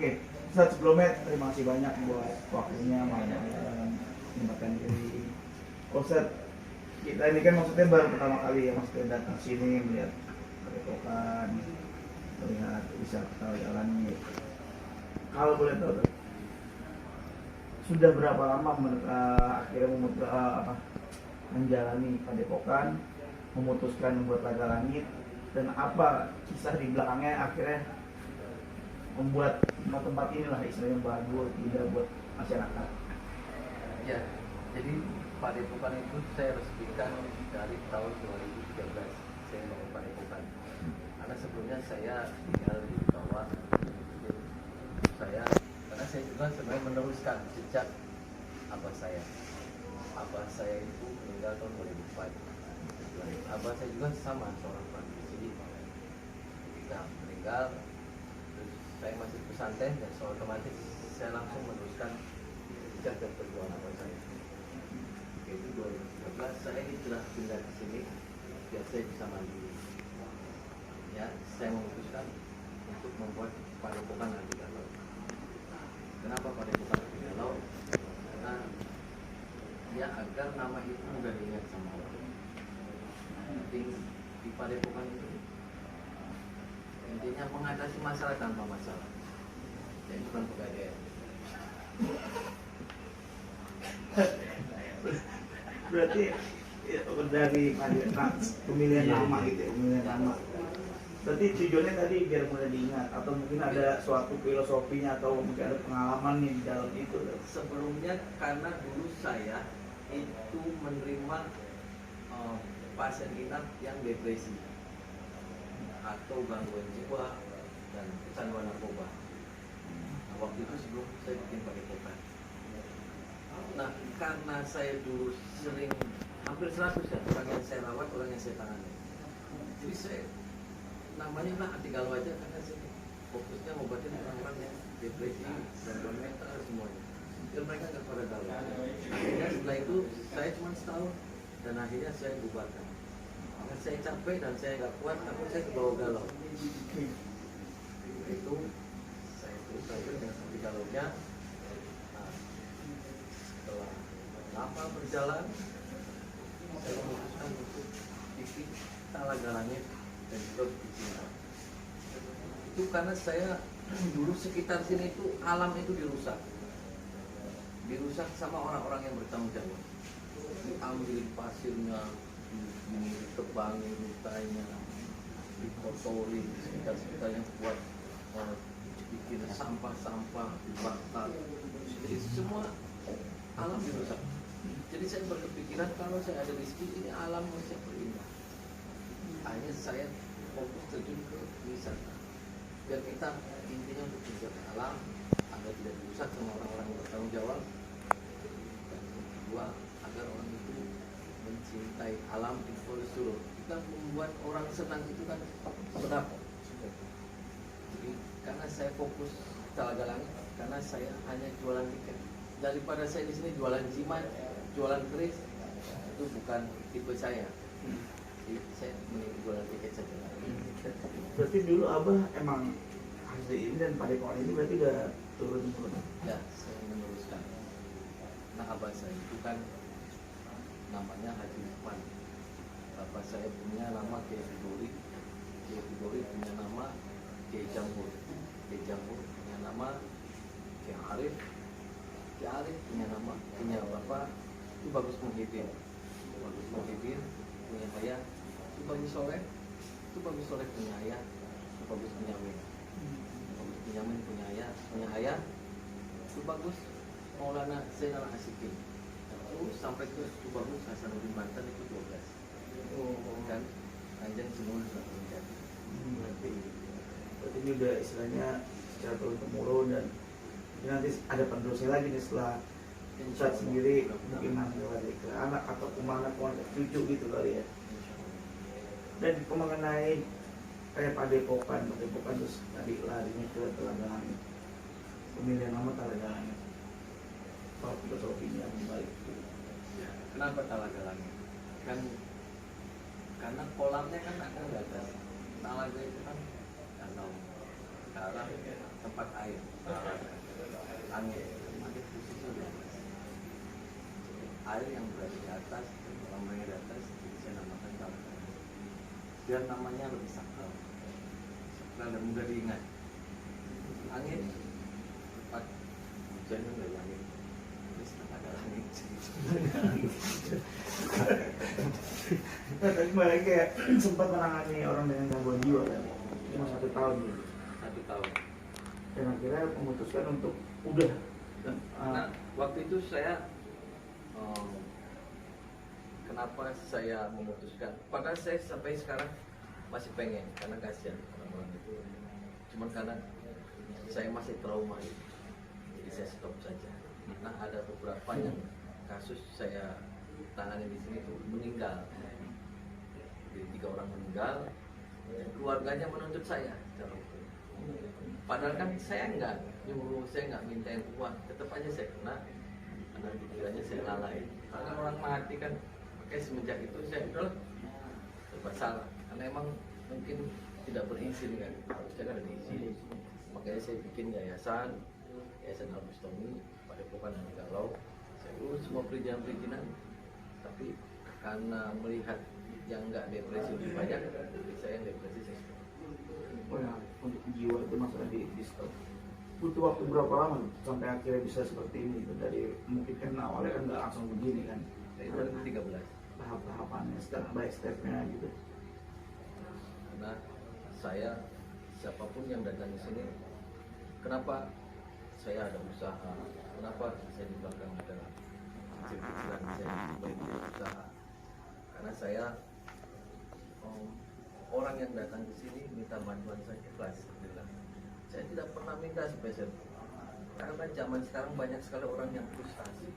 Oke, Ustaz, sebelumnya terima kasih banyak buat waktunya malam-malam menyempatkan diri. Ustaz, kita ini kan maksudnya baru pertama kali ya maksudnya datang sini melihat padepokan, melihat wisata jalan ini. Kalau boleh tahu, sudah berapa lama akhirnya menjalani padepokan, memutuskan membuat Laga Langit, dan apa kisah di belakangnya akhirnya membuat tempat inilah istilahnya bagus tidak buat masyarakat. Ya, jadi padepokan itu saya resmikan dari tahun 2013 saya bangun padepokan. Karena sebelumnya saya tinggal di bawah karena saya juga sebenarnya meneruskan sejak abah saya. Abah saya itu meninggal tahun 2004. Abah saya juga sama seorang praktisi. Ketika meninggal, terus saya masih pesantren dan otomatis saya langsung meneruskan jejak dan perjuangan abah saya. Itu 2013 saya hijrah pindah ke sini biar saya bisa mandiri. Ya, saya memutuskan untuk membuat padepokan Adi Galau. Kenapa padepokan Adi Galau? Karena ya agar nama itu mudah diingat sama orang. Di padepokan itu intinya mengatasi masalah tanpa masalah. Jadi bukan pegadaian. Berarti ya, dari pemilihan nama gitu ya, pemilihan nama. Berarti tujuannya tadi biar mudah diingat atau mungkin ada suatu filosofinya atau mungkin ada pengalaman nih di dalam itu. Sebelumnya karena dulu saya itu menerima pasien inap yang depresi atau gangguan jiwa dan kecanduan narkoba. Nah, waktu itu sebelum saya bikin padepokan. Nah, karena saya dulu sering hampir 100 ya orang yang saya rawat, orang yang saya tangani. Jadi saya namanya lah Adi Galau aja karena saya fokusnya ngobatin orang-orang yang depresi, gangguan mental semuanya. Biar mereka nggak pada galau. Akhirnya setelah itu saya cuma setahun dan akhirnya saya bubarkan. Karena saya capek dan saya nggak kuat, tapi saya kebawa galau. Itu saya terus sampai dengan Adi Galau-nya. Setelah lama berjalan, saya memutuskan untuk bikin Laga Langit dan juga bikin Cinta. Itu karena saya dulu sekitar sini itu alam itu dirusak sama orang-orang yang bertanggung jawab. Diambil pasirnya, ditebangin hutanya, dikotori sekitar yang buat bikin sampah-sampah dibakar. Jadi semua alam dirusak. Jadi saya berkepikiran kalau saya ada di sini alam masih berindah. Akhirnya saya fokus terjun ke wisata. Biar kita intinya untuk menjaga alam agar tidak dirusak sama orang-orang yang bertanggung jawab. Dan kedua, agar orang itu mencintai alam infrastruktur. Kita membuat orang senang itu kan sedap. Jadi karena saya fokus Laga Langit, karena saya hanya jualan tiket. Daripada saya di sini jualan jimat, jualan keris, itu bukan tipe saya. Jadi saya mending jualan tiket saja. Berarti dulu Abah emang asli ini dan padepokan ini berarti udah turun-turun. Ya, saya meneruskan. Nah, abah saya itu kan namanya Haji Lukman. Bapak saya punya nama Kiai Fidori. Kiai Fidori punya nama Kiai Jambur. Kiai Jambur punya nama Kiai Arif. Kiai Arif punya nama, punya bapak itu Bagus Muhyiddin. Bagus Muhyiddin punya ayah itu Bagus Soleh. Itu Bagus Soleh punya ayah, itu Bagus Benyamin. Bagus Benyamin punya ayah itu Bagus Maulana Zainal Asikin. Itu sampai ke itu Bagus Hasanuddin Banten itu 12. Kan Kanjeng Sunul sudah menjadi. Berarti ini udah istilahnya secara turun-temurun dan ini nanti ada penerusnya lagi nih setelah Ustadz sendiri mungkin nanti lagi ke anak atau kemana cucu gitu kali ya. Dan mengenai kayak padepokan terus tadi larinya ke Laga Langit, pemilihan nama Laga Langit, apa filosofinya baik itu? Kenapa Laga Langit? Kan karena kolamnya kan akan nggak ada. Talaga itu kan danau. Sekarang adalah tempat air, angin posisi di atas. Air yang berada di atas, orang berada di atas, jadi saya namakan tanah. Biar namanya lebih sakral dan mudah diingat. Angin, tempat hujan dari langit, terus ada langit. Nah, tadi kemarin kayak sempat menangani orang dengan gangguan jiwa kan, cuma 1 tahun gitu. 1 tahun. Dan akhirnya memutuskan untuk udah. Dan, Nah, waktu itu saya kenapa saya memutuskan? Padahal saya sampai sekarang masih pengen karena kasihan orang-orang itu. Cuman karena saya masih trauma itu, jadi saya stop saja. Nah, ada beberapa yang kasus saya tangani di sini itu meninggal. Jadi 3 orang meninggal, dan keluarganya menuntut saya secara hukum. Padahal kan saya nggak nyuruh, saya nggak minta yang uang, tetap aja saya kena. Karena pikirannya saya lalai. Karena orang mati kan, makanya semenjak itu saya udah serba salah. Karena emang mungkin tidak berizin kan, harusnya kan ada izin. Makanya saya bikin yayasan Al-Bustami, Padepokan Anti Galau. Saya urus semua perizinan-perizinan, tapi karena melihat yang nggak depresi lebih banyak, jadi saya yang depresi saya stop. oh ya, untuk jiwa itu masalah di stop. Butuh waktu berapa lama sampai akhirnya bisa seperti ini gitu? Dari mungkin kan awalnya kan nggak langsung begini kan, Saya itu 13. tahap-tahapannya, step by stepnya gitu. Karena saya, siapapun yang datang di sini, kenapa saya ada usaha, kenapa saya di belakang ada kecil-kecilan, saya punya usaha, karena saya orang yang datang ke sini minta bantuan saya ikhlas. Saya tidak pernah minta spesial, karena zaman sekarang banyak sekali orang yang frustasi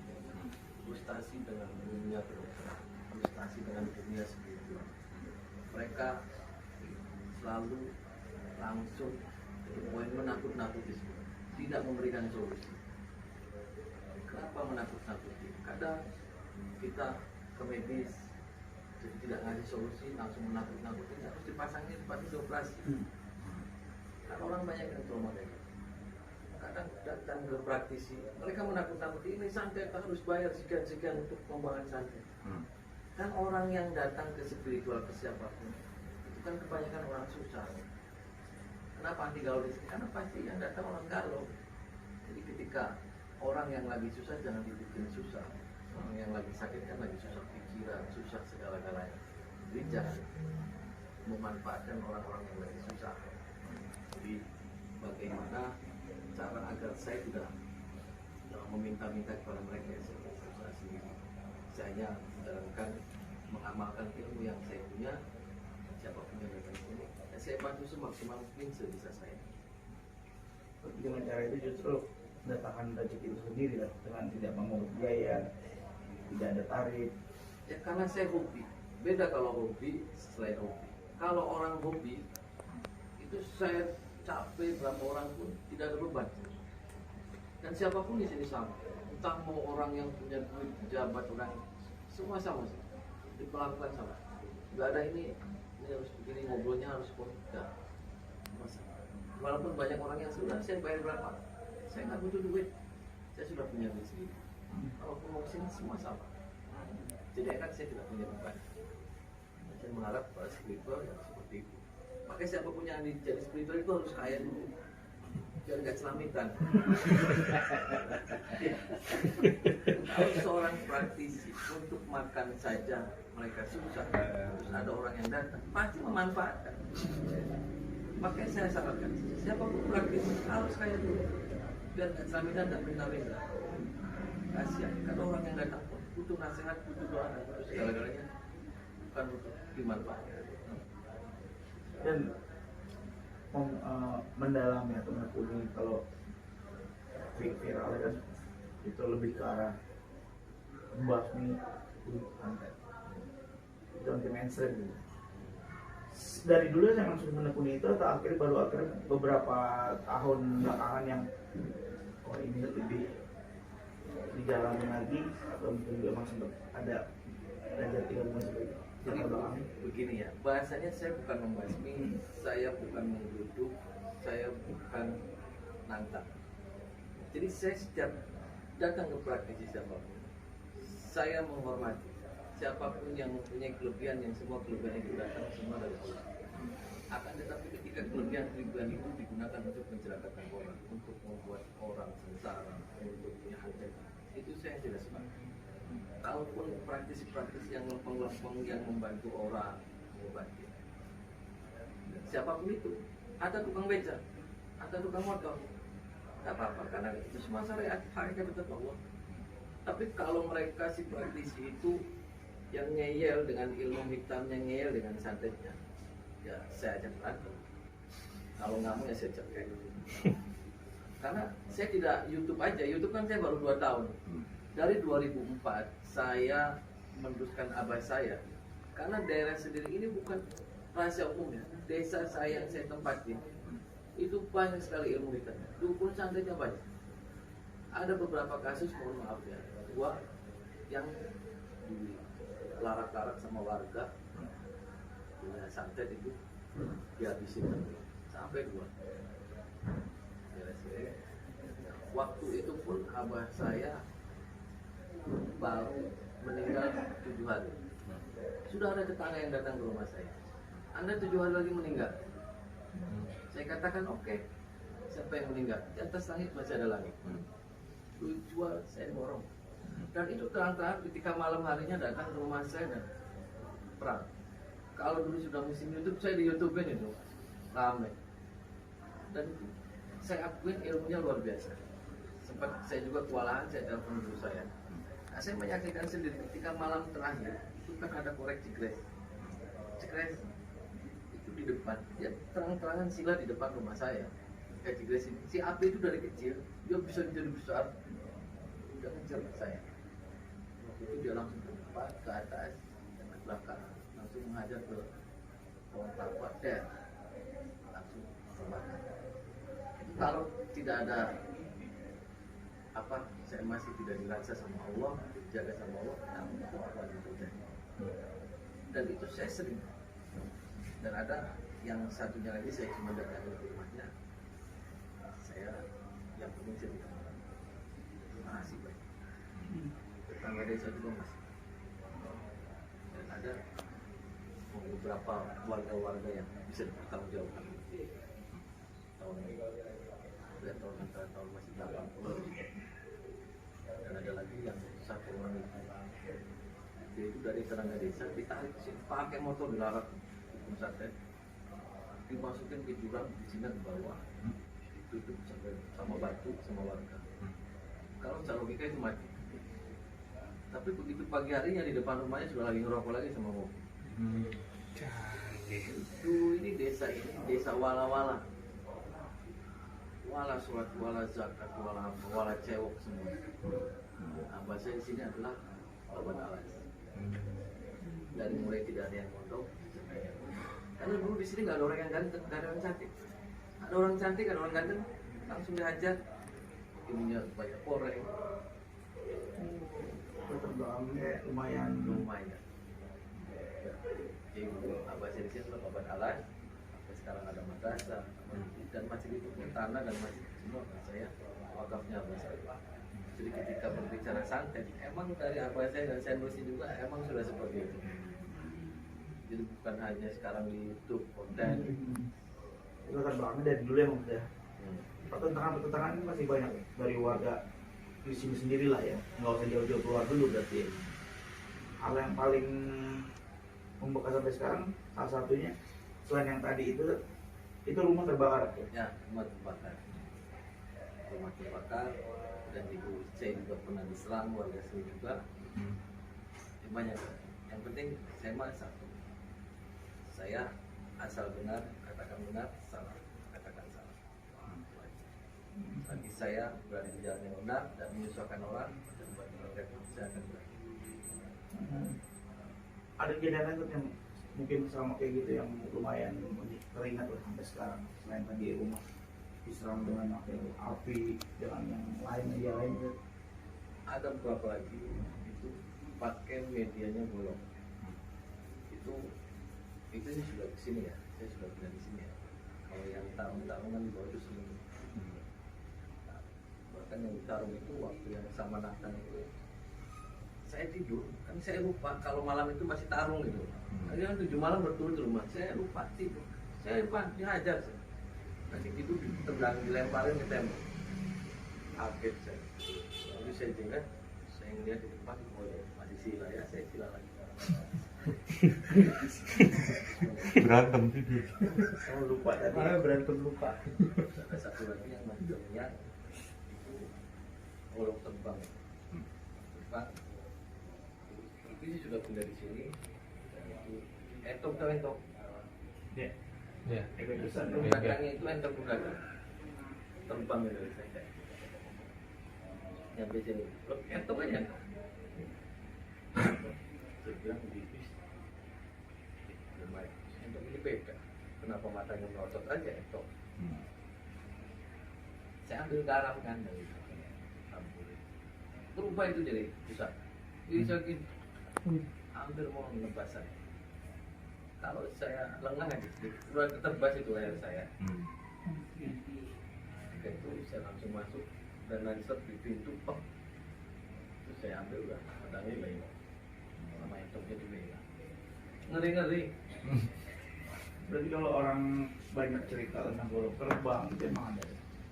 dengan dunia kedokteran, frustasi dengan dunia spiritual. Mereka selalu langsung poin menakut-nakuti, tidak memberikan solusi. Kenapa menakut-nakuti? Kadang kita ke medis, jadi tidak ngasih solusi, langsung menakut-nakuti, harus dipasangin sepatu operasi. Karena orang banyak yang trauma kayak gitu. Kadang datang ke praktisi, mereka menakut-nakuti, ini santet harus bayar sekian-sekian untuk pembangunan santet. Kan orang yang datang ke spiritual, ke siapapun, itu kan kebanyakan orang susah. Kenapa anti galau di sini? Karena pasti yang datang orang galau. Jadi ketika orang yang lagi susah jangan dibikin susah. Orang yang lagi sakit kan lagi susah pikiran, susah segala-galanya. Jadi jangan memanfaatkan orang-orang yang lagi susah. Jadi bagaimana cara agar saya tidak meminta-minta kepada mereka yang susah sendiri. Saya menjalankan, mengamalkan ilmu yang saya punya, siapapun yang datang sini, saya bantu semaksimal mungkin sebisa saya. Dengan cara itu justru mendatangkan rezeki itu sendiri lah, dengan tidak memungut biaya, tidak ada tarif. Ya karena saya hobi. Beda kalau hobi, selain hobi. Kalau orang hobi, itu saya capek berapa orang pun tidak ada beban. Dan siapapun di sini sama. Entah mau orang yang punya duit, pejabat, orang, semua sama sih. Diperlakukan sama. Gak ada ini harus begini, ngobrolnya harus tidak. Walaupun banyak orang yang sudah saya bayar berapa, saya nggak butuh duit, saya sudah punya duit sendiri. Kalau mau sini semua sama. Jadi kan saya tidak punya beban. Saya mengharap pada spiritual yang seperti itu. Makanya siapapun yang jadi spiritual itu harus kaya dulu, biar nggak celamitan. Kalau seorang praktisi untuk makan saja mereka susah, terus ada orang yang datang pasti memanfaatkan. Makanya saya sarankan siapapun praktisi harus kaya dulu, biar nggak celamitan dan minta-minta. Kasihan, karena orang yang datang pun butuh nasihat, butuh doa, butuh segala-galanya, bukan untuk dimanfaatkan. Dan mendalami atau menekuni kalau viral kan itu lebih ke arah membasmi santet, itu anti mainstream gitu. Dari dulu saya langsung menekuni itu atau akhirnya beberapa tahun belakangan yang ini lebih dijalani lagi, atau mungkin juga memang sempat ada jati ilmu seperti itu? Jadi begini ya, bahasanya saya bukan membasmi, saya bukan menggeruduk, saya bukan nantang. Jadi saya setiap datang ke praktisi siapapun, saya menghormati siapapun yang mempunyai kelebihan, yang semua kelebihan itu datang semua dari Allah. Akan tetapi ketika kelebihan itu digunakan untuk mencelakakan orang, untuk membuat orang sengsara, untuk punya hajat, itu saya tidak sepakat. Kalaupun praktisi-praktisi yang lempeng-lempeng yang membantu orang, membantu siapapun itu, ada tukang beca, ada tukang motor, nggak apa-apa karena itu semua syariat, haknya tetap Allah. Tapi kalau mereka si praktisi itu yang ngeyel dengan ilmu hitamnya, ngeyel dengan santetnya, ya saya ajak berantem. Kalau nggak mau ya saya cekai. Karena saya tidak YouTube aja, YouTube kan saya baru 2 tahun. Dari 2004 saya meneruskan abah saya, karena daerah sendiri ini bukan rahasia umum ya. Desa saya yang saya tempatin itu banyak sekali ilmu hitam. Dukun santetnya banyak. Ada beberapa kasus, mohon maaf ya, gua yang dilarak-larak sama warga punya santet itu dihabisin sampai 2. Waktu itu pun abah saya baru meninggal 7 hari. Sudah ada tetangga yang datang ke rumah saya. Anda 7 hari lagi meninggal. Saya katakan oke. Siapa yang meninggal? Di atas langit masih ada langit. Lu jual, saya borong. Dan itu terang-terang ketika malam harinya datang ke rumah saya dan perang. Kalau dulu sudah musim YouTube, saya di YouTube-in itu ramai. Dan itu saya akuin ilmunya luar biasa. Sempat saya juga kewalahan, saya telepon guru saya. Nah, saya menyaksikan sendiri ketika malam terakhir itu kan ada korek jegres itu di depan, dia terang-terangan sila di depan rumah saya. Kayak jegres ini, si api itu dari kecil dia bisa jadi besar, udah ngejar saya. Waktu itu dia langsung ke depan, ke atas, dan ke belakang, langsung mengajar ke pohon tapak, langsung terbakar. Kalau tidak ada apa, saya masih tidak dirasa sama Allah, dijaga sama Allah, namun itu akan terjadi. Dan itu saya sering. Dan ada yang satunya lagi, saya cuma datang ke rumahnya, saya yang penting cerita. Masih baik. Tetangga desa juga masih. Dan ada beberapa warga-warga yang bisa dipertanggungjawabkan. Tahun antara tahun masih 80. Dan ada lagi yang satu orang itu, dia itu dari tetangga desa, ditarik ke sini pakai motor dilarang pesantren, dimasukin ke jurang di sini ke bawah, ditutup sampai sama batu sama warga. Kalau secara logika itu mati. Tapi begitu pagi harinya di depan rumahnya sudah lagi ngerokok lagi sama mobil. Itu ini desa wala-wala. Wala sholat, wala zakat, wala cewek semua. Nah, bahasa di sini adalah lawan alas. Dari mulai tidak ada yang mondok, karena dulu di sini nggak ada orang yang ganteng, nggak ada orang cantik. Ada orang cantik, ada orang ganteng, langsung dihajar. Ininya banyak koreng. Terbangnya lumayan. Jadi abah saya di sini adalah babat alas. Sampai sekarang ada madrasah dan masjid itu pun tanah dan masjid semua saya wakafnya abah saya. Jadi ketika berbicara santet, emang dari abah saya dan saya nulis juga emang sudah seperti itu. Jadi bukan hanya sekarang di YouTube konten. Itu terbangnya dari dulu emang udah. Pertentangan ini masih banyak dari warga di sini sendiri lah ya, nggak usah jauh-jauh keluar dulu berarti. Hal yang paling membekas sampai sekarang salah satunya selain yang tadi itu rumah terbakar ya. Rumah terbakar dan ibu saya juga pernah diserang warga sini juga. Banyak. Yang penting saya mah satu, saya asal benar katakan benar, salah katakan salah. Bagi saya berada di jalan yang benar dan menyusahkan orang, dan buat mereka saya akan berani. Ada kejadian yang mungkin sama kayak gitu yang lumayan teringat lah sampai sekarang, selain tadi rumah diserang dengan api dengan yang lain itu. Ada beberapa lagi itu pakai medianya bolong. Itu itu sih sudah di sini ya, saya sudah pernah di sini ya. Kalau yang tarung-tarungan di bawah itu sering. Nah, bahkan yang tarung itu waktu yang sama Nathan itu saya tidur, kan saya lupa kalau malam itu masih tarung gitu. Kan 7 malam berturut di rumah, saya lupa tidur, saya lupa dihajar saya. Nanti tidur ditendang, dilemparin ke tembok. Kaget saya. Lalu saya dengar, saya ngeliat di depan, oh ya masih sila ya, saya sila lagi. Berantem tidur. Oh, lupa tadi. Berantem lupa. Ada satu lagi yang masih terlihat itu golok terbang. Terbang. Itu sih sudah pindah di sini. Dan itu entok atau entok. Ya. Ya. Efek besar. Belakangnya itu entok belakang. Terbang dari saya. Nyampe sini. Loh, entok aja. Saya bilang bibis. Entok ini beda. Kenapa matanya melotot aja entok? Saya ambil garam kan dari berubah itu jadi pusat. Jadi saya hampir mau menebas saya. Kalau saya lengah aja, udah ketebas itu leher saya. Oke, itu saya langsung masuk dan langsung di pintu, terus saya ambil udah pedangnya lain, sama entoknya juga hilang. Ngeri. Berarti kalau orang banyak cerita tentang golok terbang itu emang ada.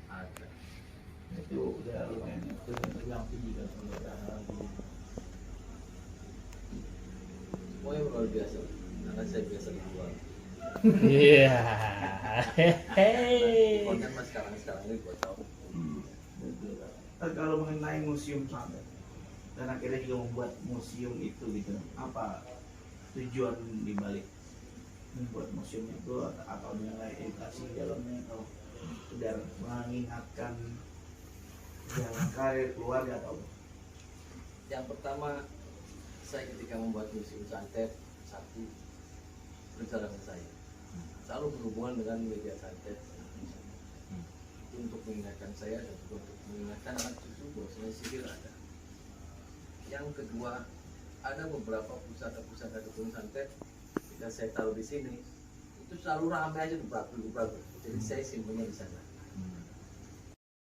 Ada. Itu udah lumayan terbilang tinggi kan kalau udah lagi. Pokoknya luar biasa, karena saya biasa di luar. Iya. Konten mas sekarang ini gua tahu. Kalau mengenai museum santet dan akhirnya juga membuat museum itu gitu, apa tujuan dibalik membuat museum itu, atau mengenai edukasi di dalamnya, atau sekedar mengingatkan jalan karir keluarga atau apa? Yang pertama, saya ketika membuat museum santet, satu perjalanan saya selalu berhubungan dengan media santet. Itu untuk mengingatkan saya dan juga untuk mengingatkan anak cucu bahwasanya sihir ada. Yang kedua, ada beberapa pusat-pusat dukun santet ketika saya taruh di sini itu selalu ramai aja, berbagi. Jadi saya simpennya di sana.